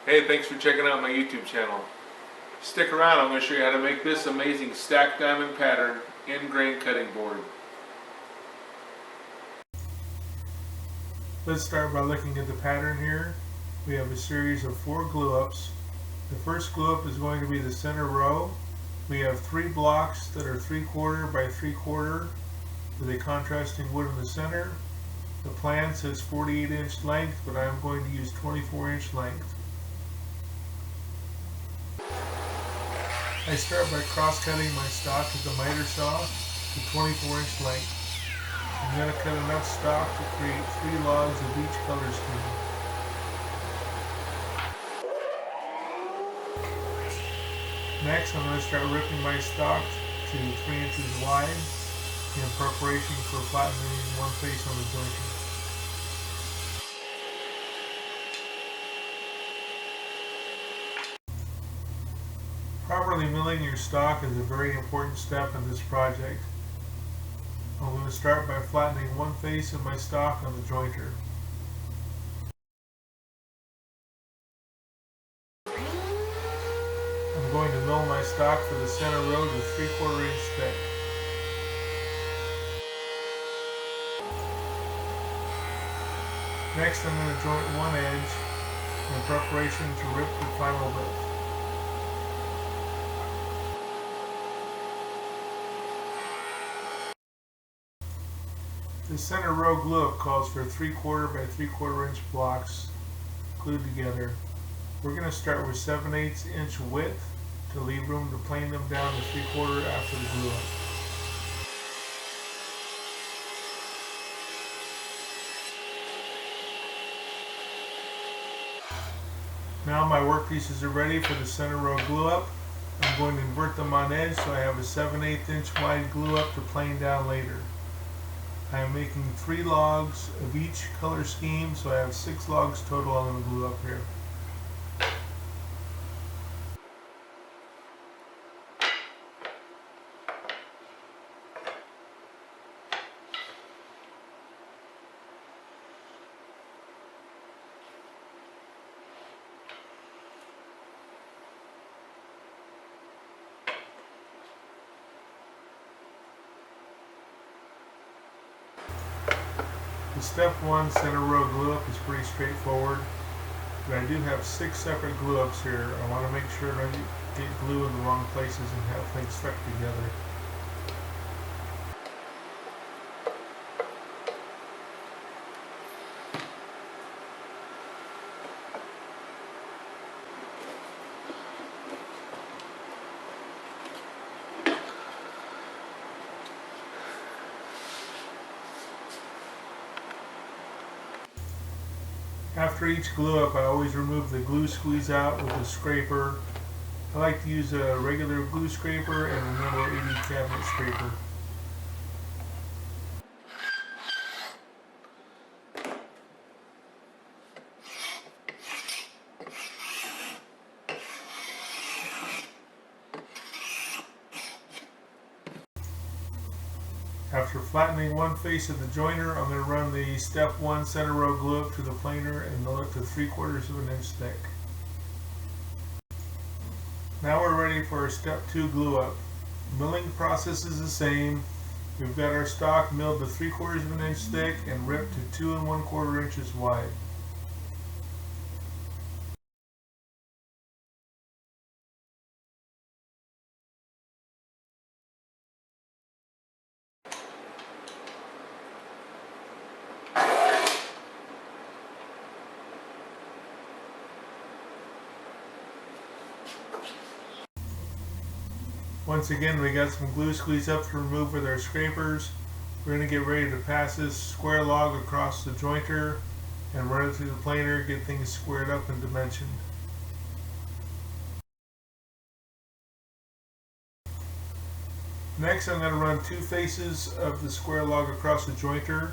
Hey, thanks for checking out my YouTube channel. Stick around, I'm going to show you how to make this amazing stacked diamond pattern in grain cutting board. Let's start by looking at the pattern here. We have a series of 4 glue-ups. The first glue-up is going to be the center row. We have 3 blocks that are 3/4 by 3/4 with a contrasting wood in the center. The plan says 48-inch length, but I am going to use 24-inch length. I start by cross-cutting my stock with the miter saw to 24-inch length. I'm going to cut enough stock to create 3 logs of each color scheme. Next, I'm going to start ripping my stock to 3 inches wide in preparation for flattening one face on the jointing. Properly milling your stock is a very important step in this project. I'm going to start by flattening one face of my stock on the jointer. I'm going to mill my stock for the center row to 3/4 inch thick. Next, I'm going to joint one edge in preparation to rip the final width. The center row glue-up calls for 3/4 by 3/4 inch blocks glued together. We're going to start with 7/8 inch width to leave room to plane them down to 3/4 after the glue-up. Now my workpieces are ready for the center row glue-up. I'm going to invert them on edge so I have a 7/8 inch wide glue-up to plane down later. I am making 3 logs of each color scheme, so I have 6 logs total I'm going to glue up here. The step 1 center row glue up is pretty straightforward, but I do have 6 separate glue ups here. I want to make sure I don't get glue in the wrong places and have things stuck together. After each glue up, I always remove the glue squeeze out with a scraper. I like to use a regular glue scraper and a number 80 cabinet scraper. After flattening one face of the joiner, I'm going to run the step 1 center row glue up to the planer and mill it to 3/4 inch thick. Now we're ready for our step 2 glue up. Milling process is the same. We've got our stock milled to 3/4 inch thick and ripped to 2 1/4 inches wide. Once again, we got some glue squeeze up to remove with our scrapers. We're going to get ready to pass this square log across the jointer and run it through the planer, get things squared up and dimensioned. Next, I'm going to run 2 faces of the square log across the jointer.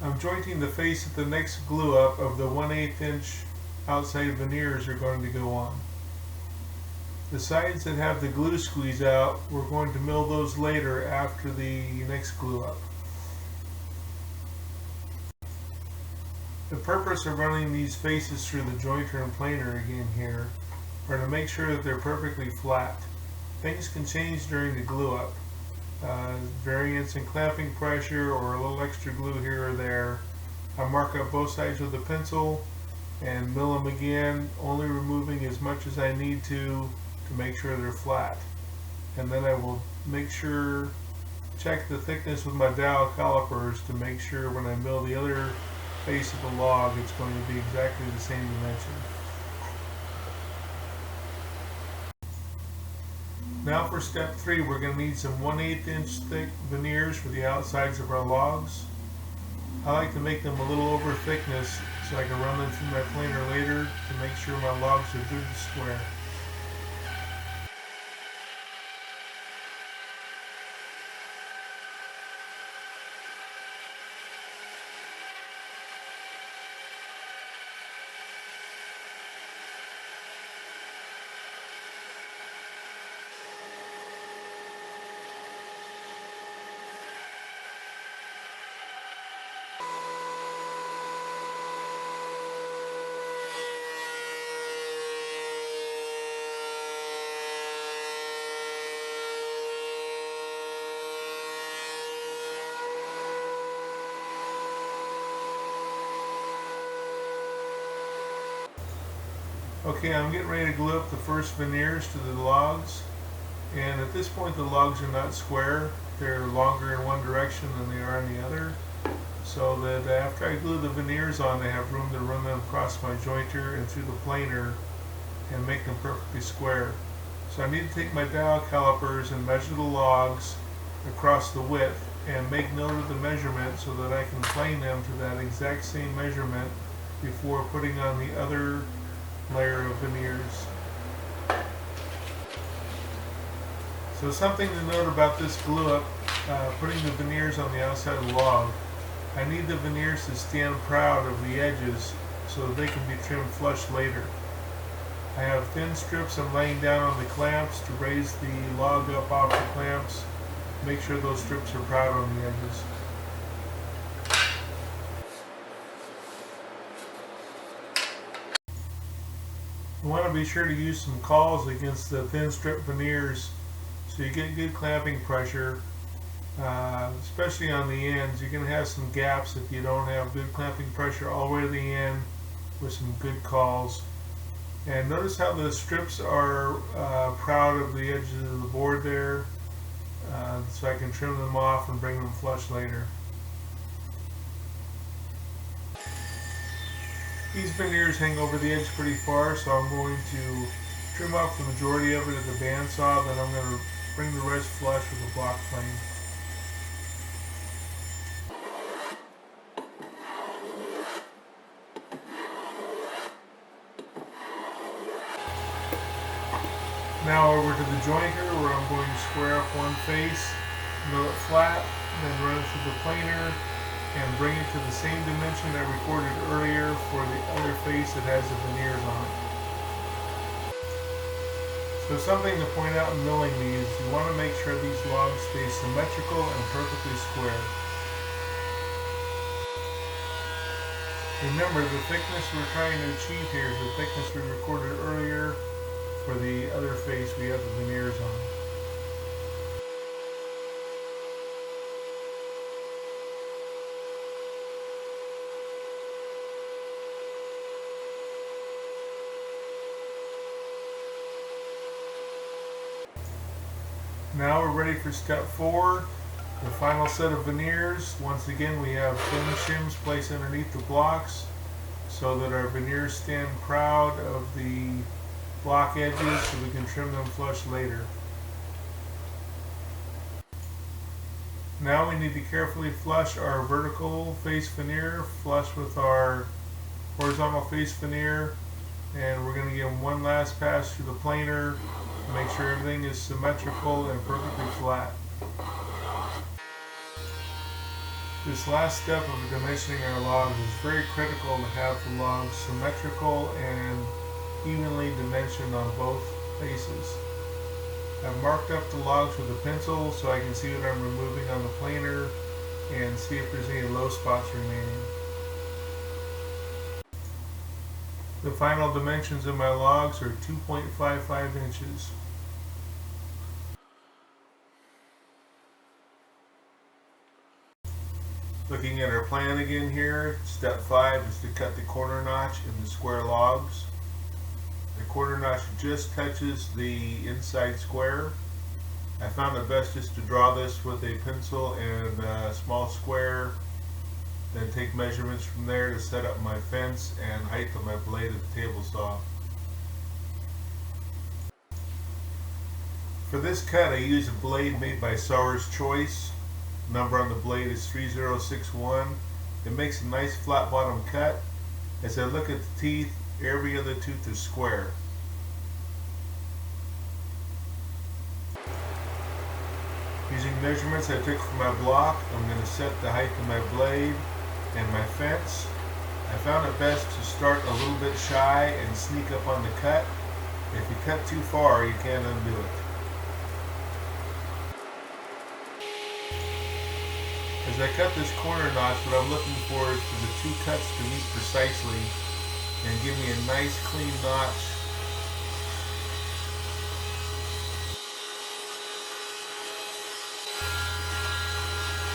I'm jointing the face that the next glue up of the 1/8 inch outside veneers are going to go on. The sides that have the glue squeeze out, we're going to mill those later after the next glue up. The purpose of running these faces through the jointer and planer again here are to make sure that they're perfectly flat. Things can change during the glue up. Variance in clamping pressure or a little extra glue here or there. I mark up both sides with a pencil and mill them again, only removing as much as I need to make sure they're flat. And then I will check the thickness with my dowel calipers to make sure when I mill the other face of the log it's going to be exactly the same dimension. Now for step 3, we're going to need some 1/8 inch thick veneers for the outsides of our logs. I like to make them a little over thickness so I can run them through my planer later to make sure my logs are good and square. Okay, I'm getting ready to glue up the first veneers to the logs, and at this point the logs are not square. They're longer in one direction than they are in the other, so that after I glue the veneers on, I have room to run them across my jointer and through the planer and make them perfectly square. So I need to take my dowel calipers and measure the logs across the width and make note of the measurement so that I can plane them to that exact same measurement before putting on the other layer of veneers. So something to note about this glue up, putting the veneers on the outside of the log. I need the veneers to stand proud of the edges so that they can be trimmed flush later. I have thin strips I'm laying down on the clamps to raise the log up off the clamps. Make sure those strips are proud on the edges. You want to be sure to use some cauls against the thin strip veneers so you get good clamping pressure, especially on the ends. You're going to have some gaps if you don't have good clamping pressure all the way to the end with some good cauls. And notice how the strips are proud of the edges of the board there, so I can trim them off and bring them flush later. These veneers hang over the edge pretty far, so I'm going to trim off the majority of it at the bandsaw, then I'm going to bring the rest flush with a block plane. Now over to the jointer where I'm going to square up one face, mill it flat, then run it through the planer and bring it to the same dimension I recorded earlier for the other face that has the veneers on it. So something to point out in milling these, you want to make sure these logs stay symmetrical and perfectly square. Remember, the thickness we're trying to achieve here is the thickness we recorded earlier for the other face we have the veneers on. Now we're ready for step 4, the final set of veneers. Once again, we have thin shims placed underneath the blocks so that our veneers stand proud of the block edges so we can trim them flush later. Now we need to carefully flush our vertical face veneer flush with our horizontal face veneer, and we're going to give them one last pass through the planer to make sure everything is symmetrical and perfectly flat. This last step of dimensioning our logs is very critical to have the logs symmetrical and evenly dimensioned on both faces. I've marked up the logs with a pencil so I can see what I'm removing on the planer and see if there's any low spots remaining. The final dimensions of my logs are 2.55 inches. Looking at our plan again here, step 5 is to cut the corner notch in the square logs. The corner notch just touches the inside square. I found it best just to draw this with a pencil and a small square, then take measurements from there to set up my fence and height of my blade of the table saw. For this cut I use a blade made by Sawer's Choice. Number on the blade is 3061. It makes a nice flat bottom cut. As I look at the teeth, every other tooth is square. Using measurements I took from my block, I'm going to set the height of my blade and my fence. I found it best to start a little bit shy and sneak up on the cut. If you cut too far, you can't undo it. As I cut this corner notch, what I'm looking for is for the two cuts to meet precisely and give me a nice clean notch.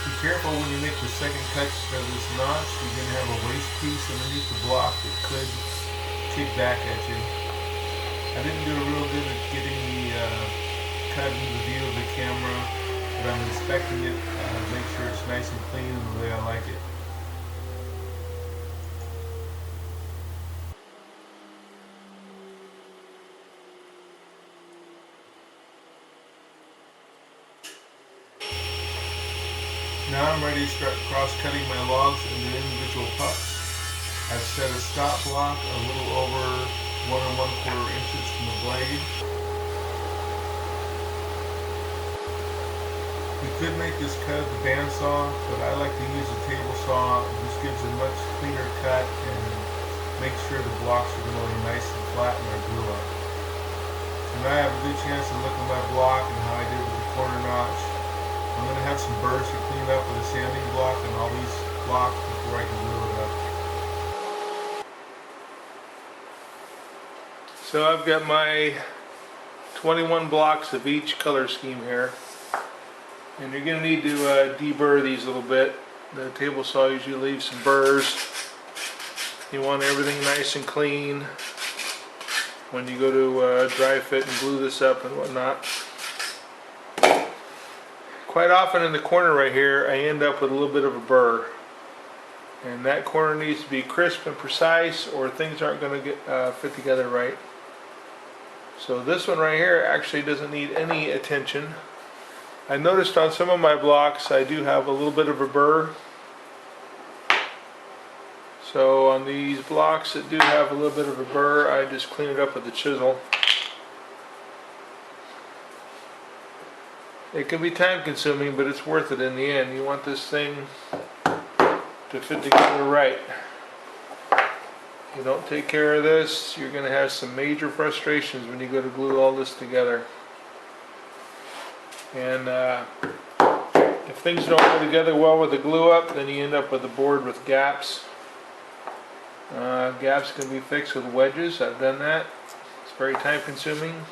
Be careful when you make the second cut of this notch. You're going to have a waste piece underneath the block that could kick back at you. I didn't do a real good at getting the cut into the view of the camera, but I'm inspecting it, make sure it's nice and clean in the way I like it. Now I'm ready to start cross-cutting my logs into individual pucks. I've set a stop block a little over 1 1/4 inches from the blade. You could make this cut with a bandsaw, but I like to use a table saw. It just gives a much cleaner cut and makes sure the blocks are going to lay nice and flat when they're glue up. So now I have a good chance to look at my block and how I did with the corner notch. I'm going to have some burrs to clean up with a sanding block and all these blocks before I can glue it up. So I've got my 21 blocks of each color scheme here. And you're going to need to deburr these a little bit. The table saw usually leaves some burrs. You want everything nice and clean when you go to dry fit and glue this up and whatnot. Quite often in the corner right here I end up with a little bit of a burr. And that corner needs to be crisp and precise or things aren't going to get fit together right. So this one right here actually doesn't need any attention. I noticed on some of my blocks I do have a little bit of a burr. So on these blocks that do have a little bit of a burr, I just clean it up with a chisel. It can be time consuming, but it's worth it in the end. You want this thing to fit together right. If you don't take care of this, you're going to have some major frustrations when you go to glue all this together. And if things don't go together well with the glue up, then you end up with a board with gaps. Gaps can be fixed with wedges. I've done that. It's very time consuming.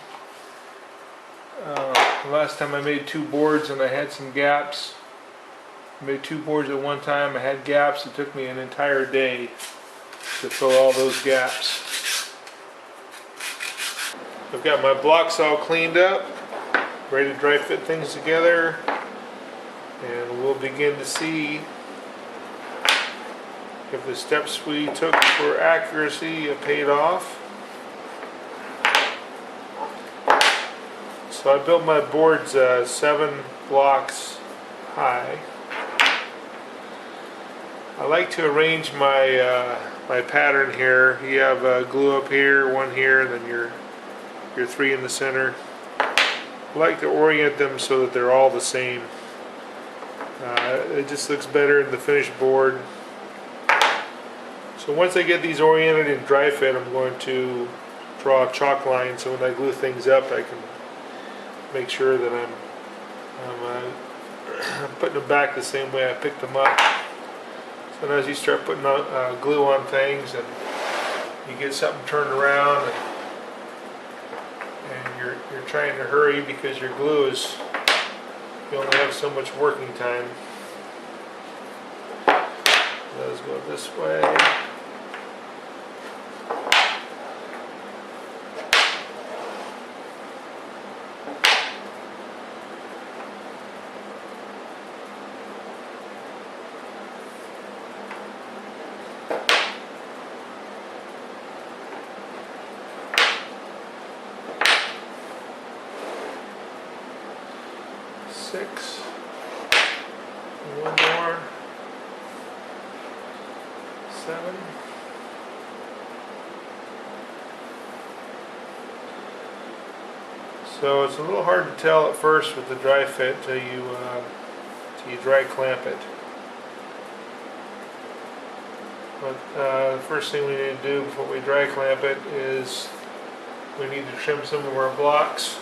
Last time I made 2 boards and I had some gaps. I made 2 boards at one time. I had gaps. It took me an entire day to fill all those gaps. I've got my blocks all cleaned up, ready to dry fit things together, and we'll begin to see if the steps we took for accuracy have paid off. So I built my boards 7 blocks high. I like to arrange my my pattern here. You have glue up here, 1 here, and then your 3 in the center. I like to orient them so that they're all the same. It just looks better in the finished board. So once I get these oriented in dry fit, I'm going to draw a chalk line so when I glue things up I can make sure that I'm putting them back the same way I picked them up. So as you start putting glue on things and you get something turned around and you're trying to hurry because your glue is, you only have so much working time. Let's go this way. Six. One more. 7. So it's a little hard to tell at first with the dry fit till you dry clamp it. But the first thing we need to do before we dry clamp it is we need to trim some of our blocks.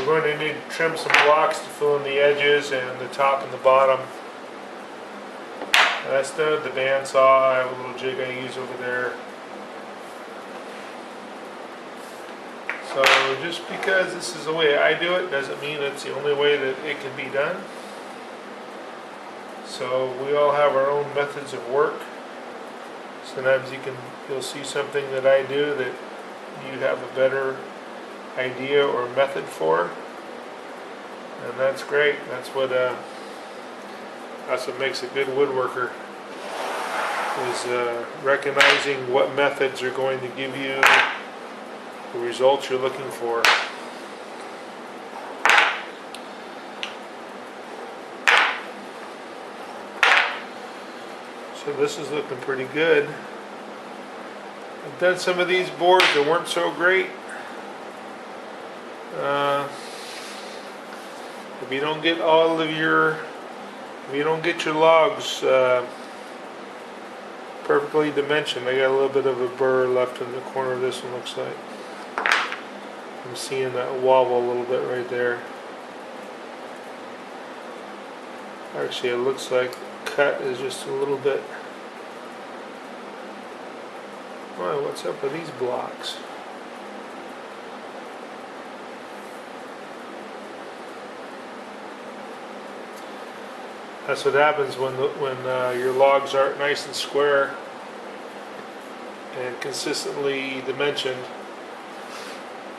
We're going to need to trim some blocks to fill in the edges and the top and the bottom. That's the bandsaw. I have a little jig I use over there. So just because this is the way I do it doesn't mean it's the only way that it can be done. So we all have our own methods of work. Sometimes you'll see something that I do that you have a better idea or method for, and that's great. That's what makes a good woodworker, is recognizing what methods are going to give you the results you're looking for. So this is looking pretty good. I've done some of these boards that weren't so great. If you don't get your logs perfectly dimensioned, I got a little bit of a burr left in the corner of this one, looks like. I'm seeing that wobble a little bit right there. Actually, it looks like the cut is just a little bit. Wow, what's up with these blocks? That's what happens when your logs aren't nice and square and consistently dimensioned,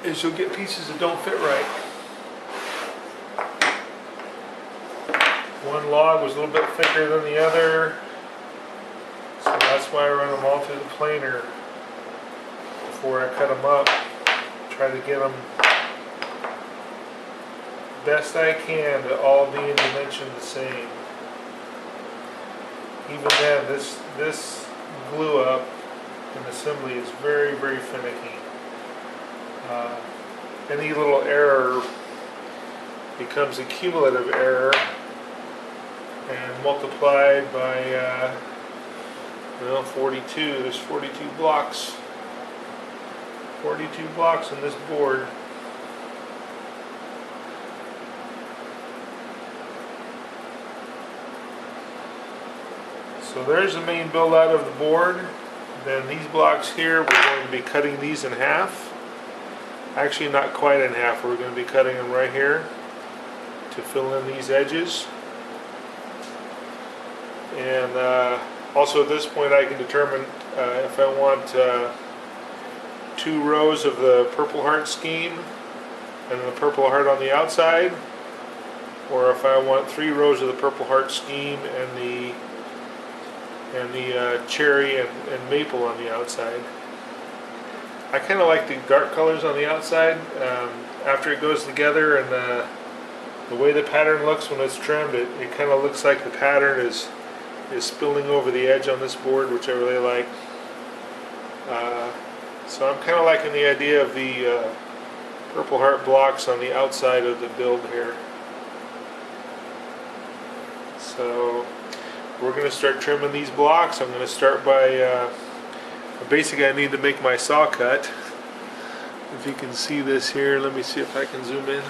is you'll get pieces that don't fit right. One log was a little bit thicker than the other, so that's why I run them all through the planer before I cut them up. Try to get them best I can to all be in dimension the same. Even then, this glue up and assembly is very, very finicky. Any little error becomes a cumulative error and multiplied by 42. There's 42 blocks. 42 blocks on this board. So there's the main build out of the board. Then these blocks here, we're going to be cutting these in half. Actually, not quite in half. We're going to be cutting them right here to fill in these edges. And also at this point I can determine if I want 2 rows of the Purple Heart scheme and the Purple Heart on the outside, or if I want 3 rows of the Purple Heart scheme and the cherry and maple on the outside. I kind of like the dark colors on the outside after it goes together, and the way the pattern looks when it's trimmed, it kind of looks like the pattern is spilling over the edge on this board, which I really like. So I'm kind of liking the idea of the Purple Heart blocks on the outside of the build here. So we're going to start trimming these blocks. I'm going to start by basically I need to make my saw cut. If you can see this here, let me see if I can zoom in.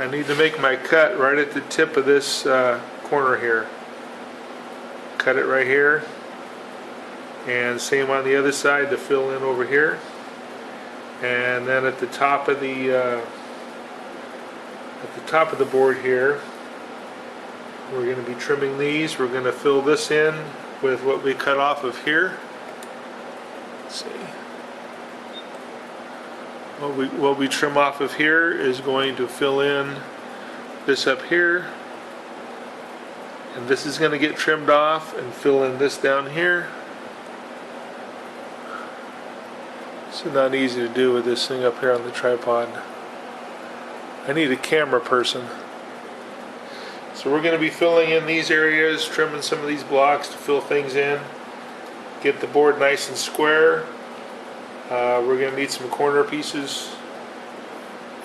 I need to make my cut right at the tip of this corner here. Cut it right here, and same on the other side to fill in over here. And then at the top of the board here, we're going to be trimming these. We're going to fill this in with what we cut off of here. Let's see. What we trim off of here is going to fill in this up here, and this is going to get trimmed off and fill in this down here. It's not easy to do with this thing up here on the tripod. I need a camera person. So we're going to be filling in these areas, trimming some of these blocks to fill things in, get the board nice and square. We're going to need some corner pieces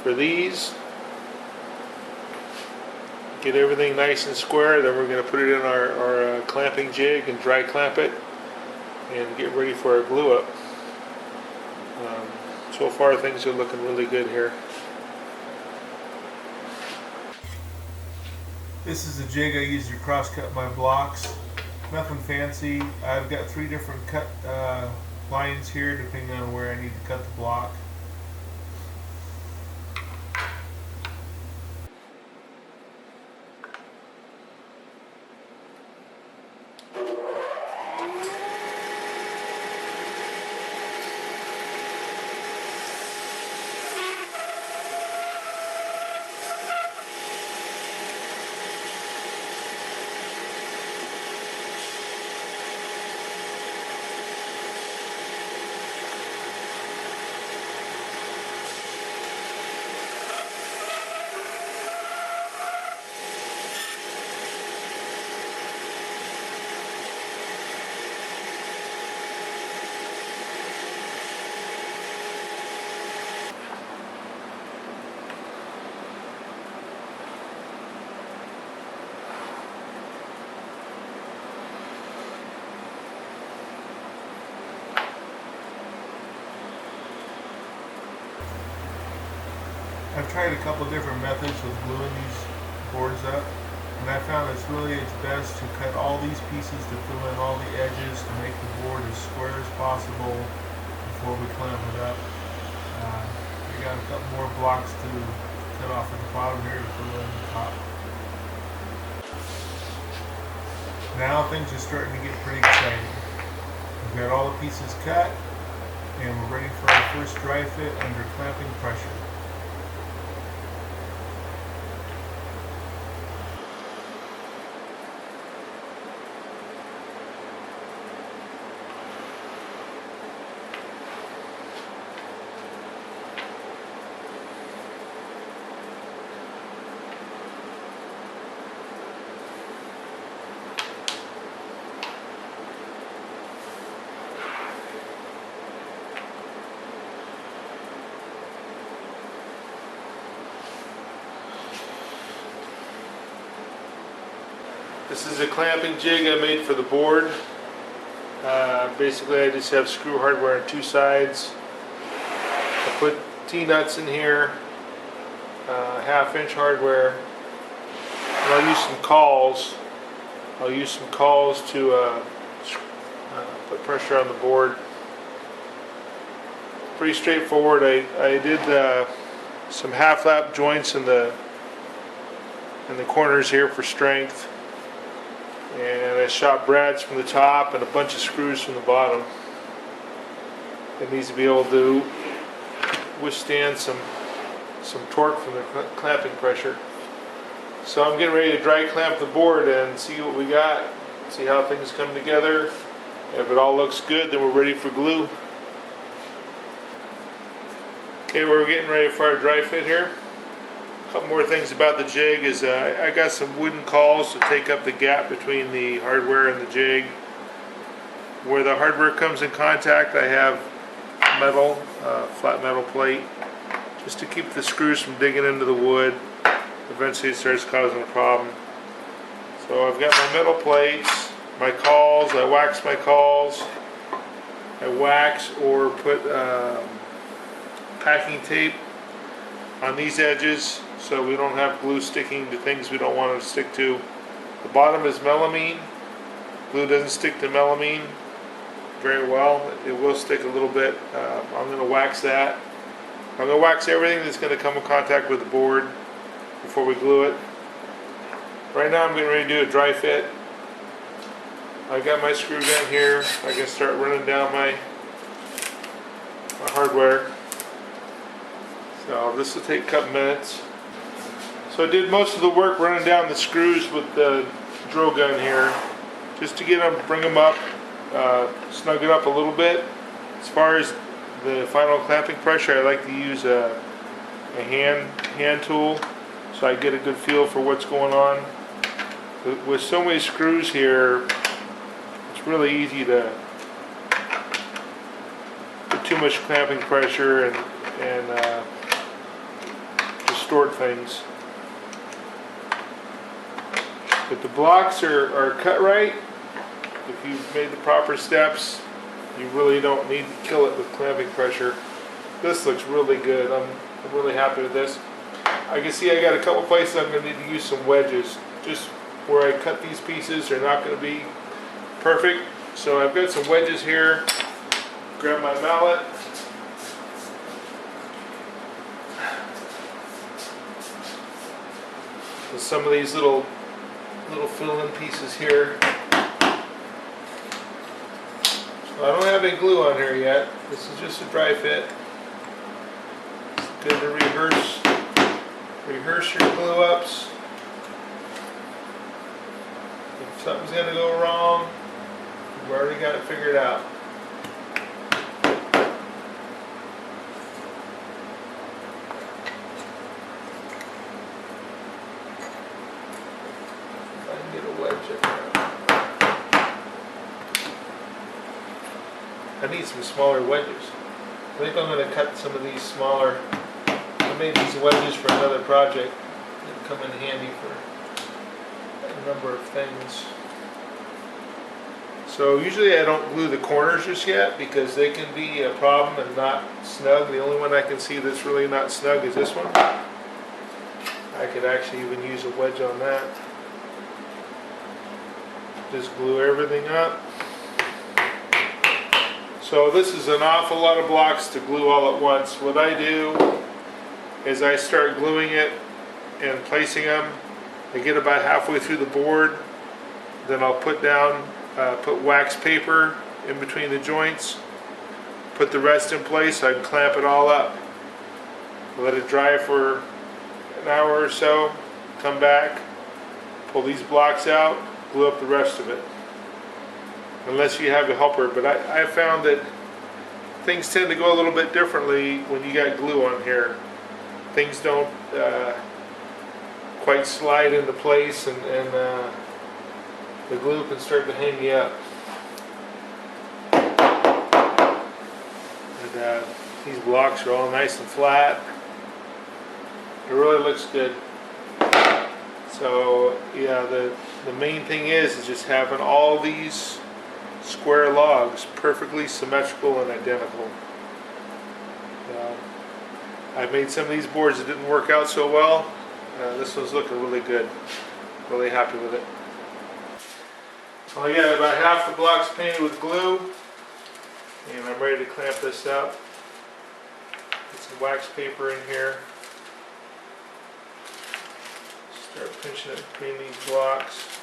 for these. Get everything nice and square, then we're going to put it in our clamping jig and dry clamp it and get ready for our glue up. So far things are looking really good here. This is the jig I use to cross cut my blocks. Nothing fancy. I've got 3 different cut lines here depending on where I need to cut the block. I've tried a couple different methods with gluing these boards up, and I found it's best to cut all these pieces to fill in all the edges to make the board as square as possible before we clamp it up. We got a couple more blocks to cut off at the bottom here to fill in the top. Now things are starting to get pretty exciting. We've got all the pieces cut, and we're ready for our first dry fit under clamping pressure. This is a clamping jig I made for the board. Basically I just have screw hardware on 2 sides. I put T-nuts in here, 1/2 inch hardware, and I'll use some cawls. I'll use some cawls to put pressure on the board. Pretty straightforward. I did some half-lap joints in the corners here for strength. And I shot brads from the top and a bunch of screws from the bottom. It needs to be able to withstand some torque from the clamping pressure. So I'm getting ready to dry clamp the board and see what we got, see how things come together. If it all looks good, then we're ready for glue. Okay, we're getting ready for our dry fit here. A couple more things about the jig is I got some wooden cawls to take up the gap between the hardware and the jig. Where the hardware comes in contact, I have metal, flat metal plate, just to keep the screws from digging into the wood. eventually it starts causing a problem. So I've got my metal plates, my cauls, I wax my cauls. I wax or put packing tape on these edges so we don't have glue sticking to things we don't want it to stick to. The bottom is melamine. Glue doesn't stick to melamine very well. It will stick a little bit. I'm going to wax that. I'm going to wax everything that's going to come in contact with the board before we glue it. Right now I'm getting ready to do a dry fit. I got my screw gun here. I can start running down my hardware. So this will take a couple minutes. So I did most of the work running down the screws with the drill gun here, just to get them, bring them up, snug it up a little bit. As far as the final clamping pressure, I like to use a hand tool, so I get a good feel for what's going on. With so many screws here, it's really easy to put too much clamping pressure and distort things. If the blocks are cut right, if you've made the proper steps, you really don't need to kill it with clamping pressure. This looks really good. I'm really happy with this. I can see I got a couple places I'm going to need to use some wedges. Just where I cut these pieces, they're not going to be perfect. So I've got some wedges here. Grab my mallet. With some of these little fill-in pieces here. So I don't have any glue on here yet. This is just a dry fit. It's good to rehearse your glue ups. If something's going to go wrong, you've already got it figured out. If I can get a wedge in there. I need some smaller wedges. I think I'm going to cut some of these smaller. I made these wedges for another project that come in handy for a number of things. So usually I don't glue the corners just yet because they can be a problem and not snug. The only one I can see that's really not snug is this one. I could actually even use a wedge on that. Just glue everything up. So this is an awful lot of blocks to glue all at once. What I do is I start gluing it and placing them. I get about halfway through the board, then I'll put wax paper in between the joints, put the rest in place. I clamp it all up, let it dry for an hour or so, come back, pull these blocks out, glue up the rest of it. Unless you have a helper, but I found that things tend to go a little bit differently when you got glue on here. Things don't quite slide into place, and the glue can start to hang you up. And these blocks are all nice and flat. It really looks good. So yeah, the main thing is just having all these square logs perfectly symmetrical and identical. I made some of these boards that didn't work out so well. This one's looking really good. Really happy with it. Well, I got about half the blocks painted with glue, and I'm ready to clamp this up. Get some wax paper in here. Start pinching it between these blocks.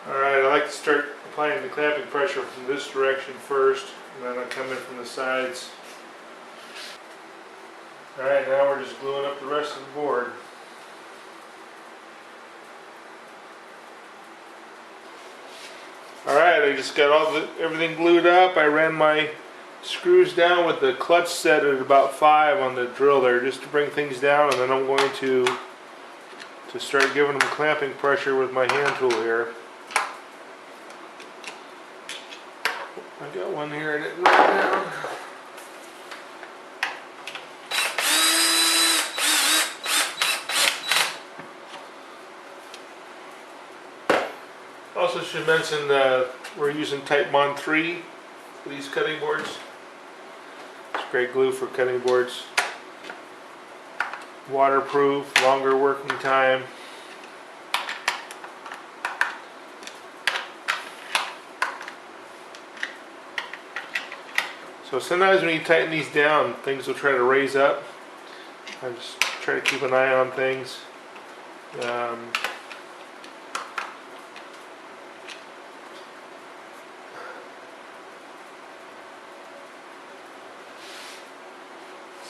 Alright, I like to start applying the clamping pressure from this direction first, and then I come in from the sides. Alright, now we're just gluing up the rest of the board. Alright, I just got everything glued up. I ran my screws down with the clutch set at about 5 on the drill there, just to bring things down, and then I'm going to start giving them clamping pressure with my hand tool here. I got one here I didn't write down. Also should mention we're using Type Bond 3 for these cutting boards. It's great glue for cutting boards. Waterproof, longer working time. So sometimes when you tighten these down, things will try to raise up. I just try to keep an eye on things.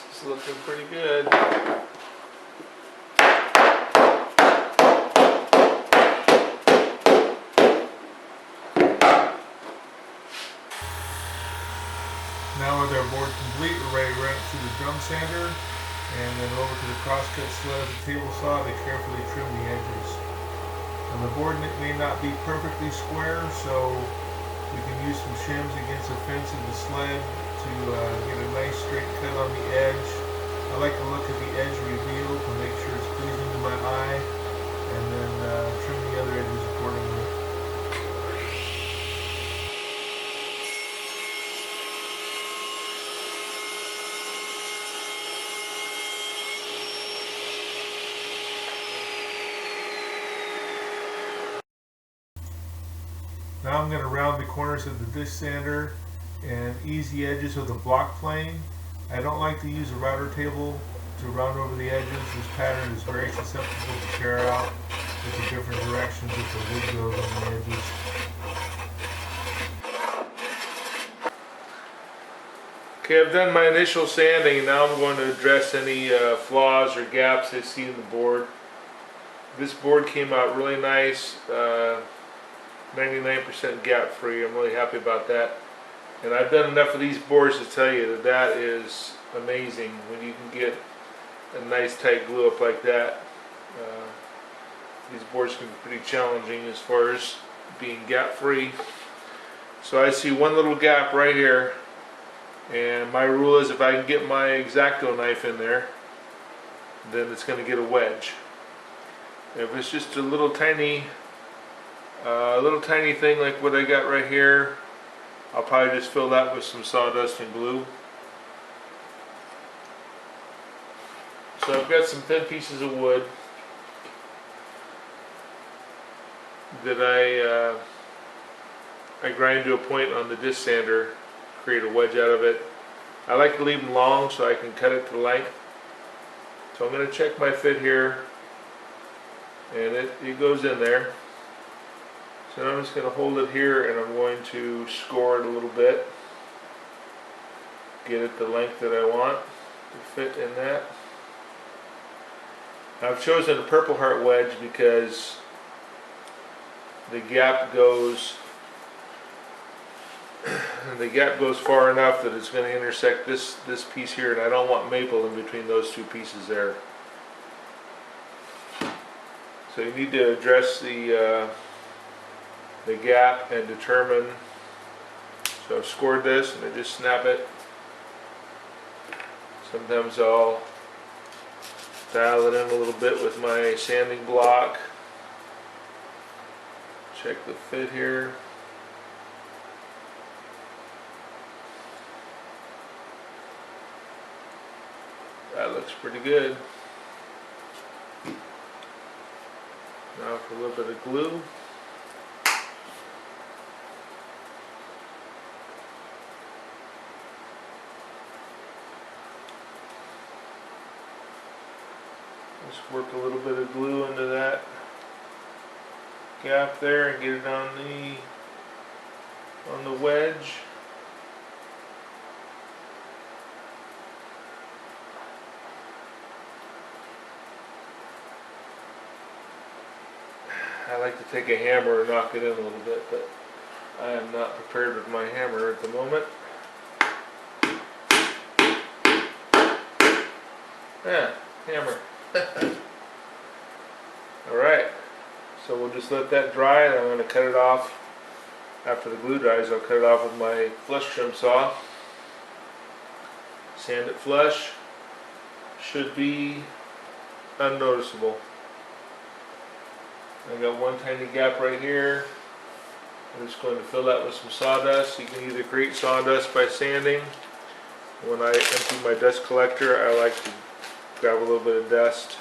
This is looking pretty good. Now with our board complete, we're ready to run it through the drum sander and then over to the crosscut sled with the table saw to carefully trim the edges. And the board may not be perfectly square, so we can use some shims against the fence of the sled to get a nice straight cut on the edge. I like to look at the edge reveal to make sure it's pleasing to my eye, and then trim the other edges accordingly. Now I'm going to round the corners of the disc sander and ease the edges with a block plane. I don't like to use a router table to round over the edges. This pattern is very susceptible to tear out with the different directions that the wood goes on the edges. Okay, I've done my initial sanding. Now I'm going to address any flaws or gaps I see in the board. This board came out really nice. 99% gap free. I'm really happy about that. And I've done enough of these boards to tell you that that is amazing when you can get a nice tight glue up like that. These boards can be pretty challenging as far as being gap free. So I see one little gap right here, and my rule is if I can get my X-Acto knife in there, then it's going to get a wedge. If it's just a little tiny thing like what I got right here, I'll probably just fill that with some sawdust and glue. So I've got some thin pieces of wood that I grind to a point on the disc sander, create a wedge out of it. I like to leave them long so I can cut it to length. So I'm going to check my fit here, and it goes in there. So I'm just going to hold it here, and I'm going to score it a little bit, get it the length that I want to fit in that. I've chosen a Purple Heart wedge because the gap goes far enough that it's going to intersect this piece here, and I don't want maple in between those two pieces there. So you need to address the gap and determine. So I've scored this and I just snap it. Sometimes I'll dial it in a little bit with my sanding block. Check the fit here. That looks pretty good. Now for a little bit of glue. Just work a little bit of glue into that gap there and get it on the wedge. I like to take a hammer and knock it in a little bit, but I am not prepared with my hammer at the moment. Yeah, hammer. Alright, so we'll just let that dry and I'm going to cut it off. After the glue dries, I'll cut it off with my flush trim saw. Sand it flush. Should be unnoticeable. I got one tiny gap right here. I'm just going to fill that with some sawdust. You can either create sawdust by sanding. When I empty my dust collector, I like to grab a little bit of dust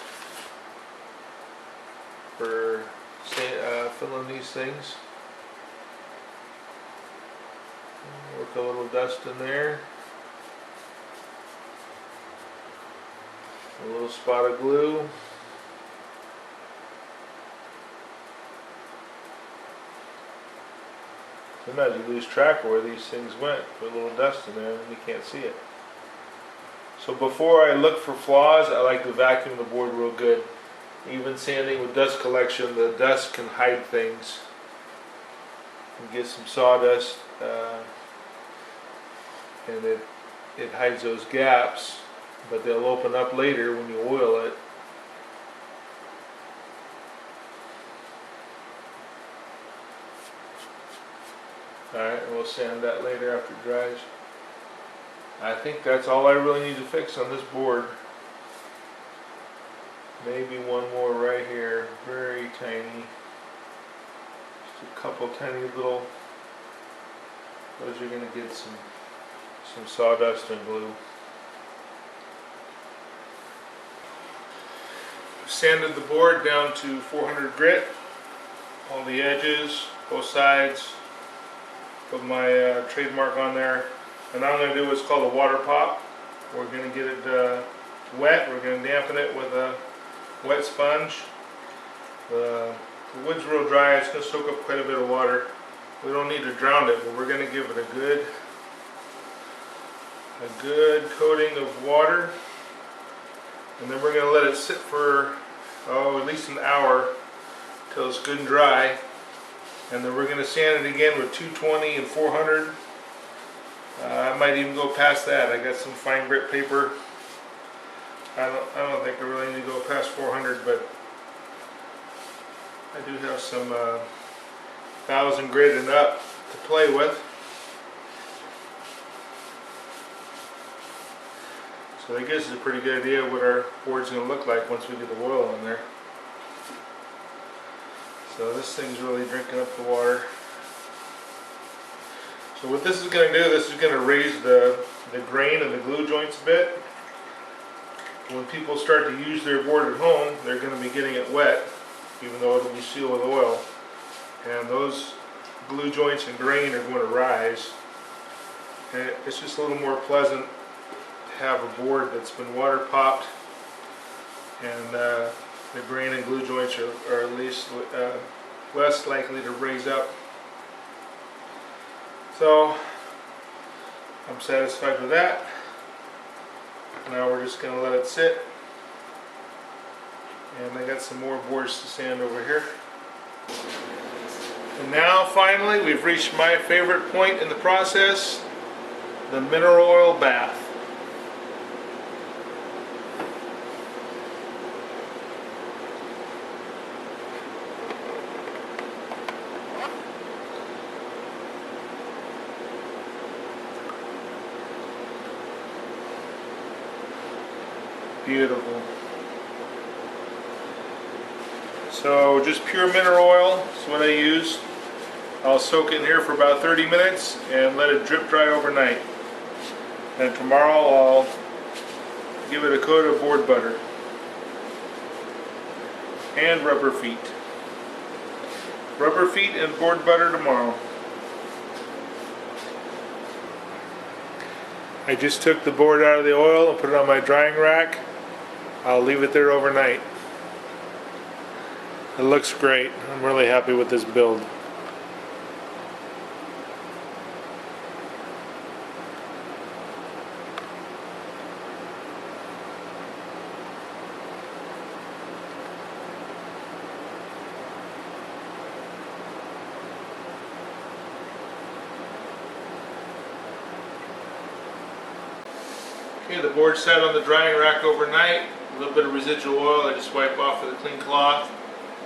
for filling these things. Work a little dust in there. A little spot of glue. Sometimes you lose track of where these things went. Put a little dust in there and you can't see it. So before I look for flaws, I like to vacuum the board real good. Even sanding with dust collection, the dust can hide things. You get some sawdust and it hides those gaps, but they'll open up later when you oil it. Alright, and we'll sand that later after it dries. I think that's all I really need to fix on this board. Maybe one more right here, very tiny. Just a couple tiny little, those are going to get some sawdust and glue. Sanded the board down to 400 grit, all the edges, both sides. Put my trademark on there. And now I'm going to do what's called a water pop. We're going to get it wet. We're going to dampen it with a wet sponge. The wood's real dry. It's going to soak up quite a bit of water. We don't need to drown it, but we're going to give it a good coating of water. And then we're going to let it sit for at least an hour till it's good and dry. And then we're going to sand it again with 220 and 400. I might even go past that. I got some fine grit paper. I don't think I really need to go past 400, but I do have some 1000 grit and up to play with. So that gives us a pretty good idea of what our board's going to look like once we get the oil in there. So this thing's really drinking up the water. So what this is going to do, this is going to raise the grain and the glue joints a bit. When people start to use their board at home, they're going to be getting it wet, even though it'll be sealed with oil. And those glue joints and grain are going to rise. And it's just a little more pleasant to have a board that's been water popped and the grain and glue joints are at least less likely to raise up. So I'm satisfied with that. Now we're just going to let it sit. And I got some more boards to sand over here. And now finally we've reached my favorite point in the process, the mineral oil bath. Beautiful. So just pure mineral oil is what I use. I'll soak it in here for about 30 minutes and let it drip dry overnight. And tomorrow I'll give it a coat of board butter and rubber feet. Rubber feet and board butter tomorrow. I just took the board out of the oil and put it on my drying rack. I'll leave it there overnight. It looks great. I'm really happy with this build. Okay, the board sat on the drying rack overnight. A little bit of residual oil I just wipe off with a clean cloth.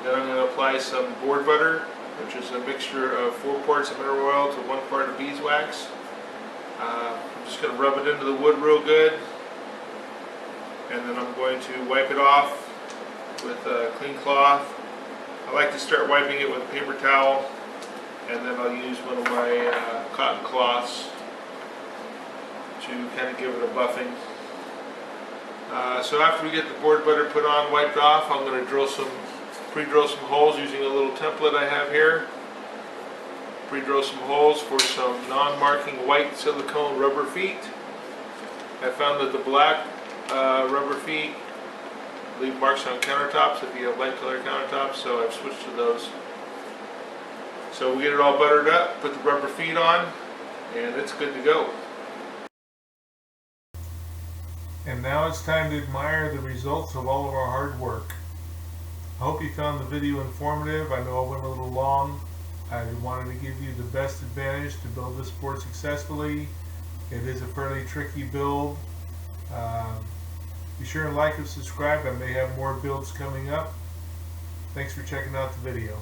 Then I'm going to apply some board butter, which is a mixture of 4 parts of mineral oil to 1 part of beeswax. I'm just going to rub it into the wood real good, and then I'm going to wipe it off with a clean cloth. I like to start wiping it with a paper towel, and then I'll use one of my cotton cloths to kind of give it a buffing. So after we get the board butter put on, wiped off, I'm going to pre-drill some holes using a little template I have here. Pre-drill some holes for some non-marking white silicone rubber feet. I found that the black rubber feet leave marks on countertops if you have light color countertops, so I've switched to those. So we get it all buttered up, put the rubber feet on, and it's good to go. And now it's time to admire the results of all of our hard work. I hope you found the video informative. I know it went a little long. I wanted to give you the best advantage to build this board successfully. It is a fairly tricky build. Be sure and like and subscribe. I may have more builds coming up. Thanks for checking out the video.